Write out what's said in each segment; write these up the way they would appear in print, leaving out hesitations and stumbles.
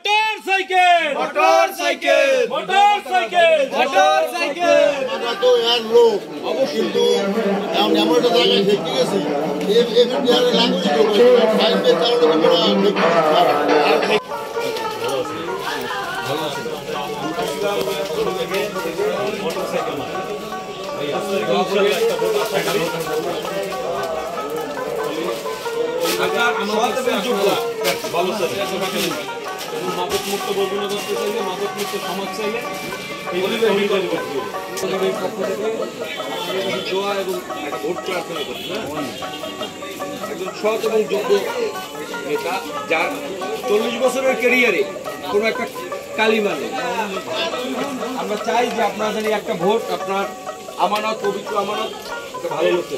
Motorcycle motorcycle motorcycle motorcycle আমরা তো এর লোক কিন্তু এমন একটা জায়গায় দেখতে গেছি এমনি বিহারে লাগুই তো সাইকেল চালানো মাদক মুক্ত বর্ণনা করতে চাইলে মাদক মুক্ত সমাজ চাইলে পক্ষ থেকে দোয়া এবং একটা ভোট প্রার্থনা করি একজন সৎ এবং যোগ্য নেতা যার 40 বছরের ক্যারিয়ারে কোনো একটা কালিমা নেই। আমরা চাই যে আপনার জানি একটা ভোট আপনার আমানত পবিত্র আমানত একটা ভালো লোককে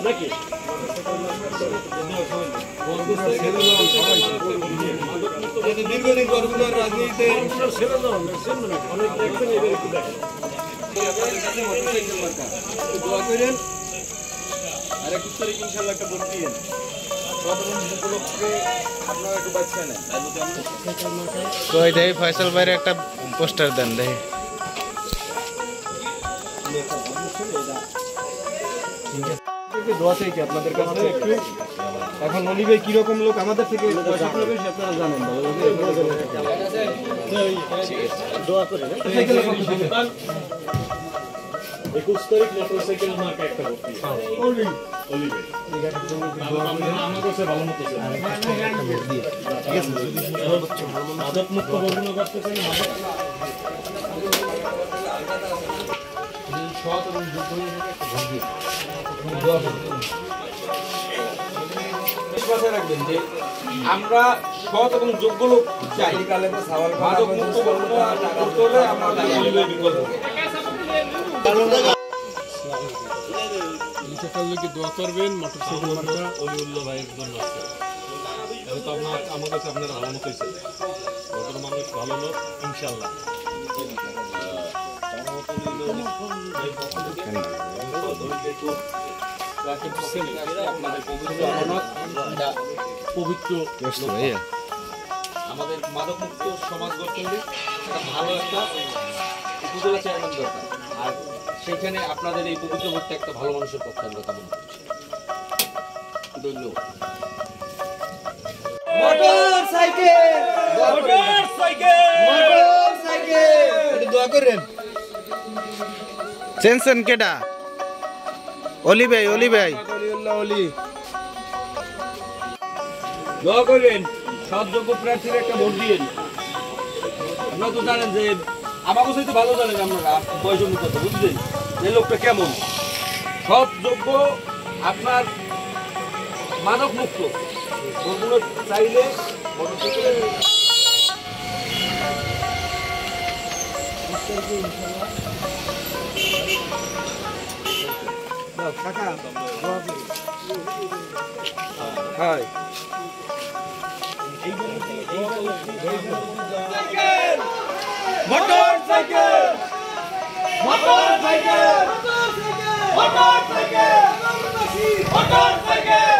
নাকি দীর্ঘদিন গর্ভদার রাজনীতিতে অনেক দেখছেন দোয়া করেন আর 21 তারিখ ইনশাল্লাহ একটা ভোট দিয়েন আপনারা একটু বাচ্চা নেন কই দেই ফয়সাল ভাইয়ের একটা পোস্টার দেন দেই দোয়া চাই কি আপনাদের কাছে একটু এখন অলি ভাই কিরকম লোক আমাদের থেকে বেশি আপনারা জানেন দোয়া করে 21 তারিখ মোটরসাইকেল মার্কা একটা ভর্তি অলি অলি ভাই আমার কাছে ভালো মতো মাদক মুক্ত বর্ণনা করতে চাই সৎ এবং যোগ্য একটা ভঙ্গি রাখবেন যে আমরা সৎ এবং যোগ্য লোক চাই মাদক মুক্ত বর্ণনা করতে হলে আমরা বিকল্প দোয়া করবেন মোটরসাইকেল মার্কা অলিউল্লাহ ভাইয়ের জন্য তো আপনার আমার কাছে আপনারা ভালো মতো হয়েছে ভদ্র মানুষ ভালো লোক ইনশাল্লাহ পবিত্র আমাদের মাদক মুক্ত সমাজ গঠন ভালো একটা উপজেলা চেয়ারম্যান দরকার আর সেখানে আপনাদের এই পবিত্র ভোটটা একটা ভালো মানুষের পক্ষে আমরা কামনা করছি। ধন্যবাদ। মোটরসাইকেল মোটরসাইকেল মোটরসাইকেল একটু দোয়া করেন চেনছেন কেডা অলি ভাই অলিউল্লাহ অলি দোয়া করবেন সৎ যোগ্য প্রার্থীর একটা ভোট দিয়েন। আপনারা তো জানেন যে আমাকে সাথে ভালো জানেন আপনারা বয়সের কথা বুঝলেন যে লোকটা কেমন সৎ যোগ্য আপনার মাদক মুক্ত ওগুলো চাইলে হ্যাঁ motorcycle motorcycle motorcycle motorcycle motorcycle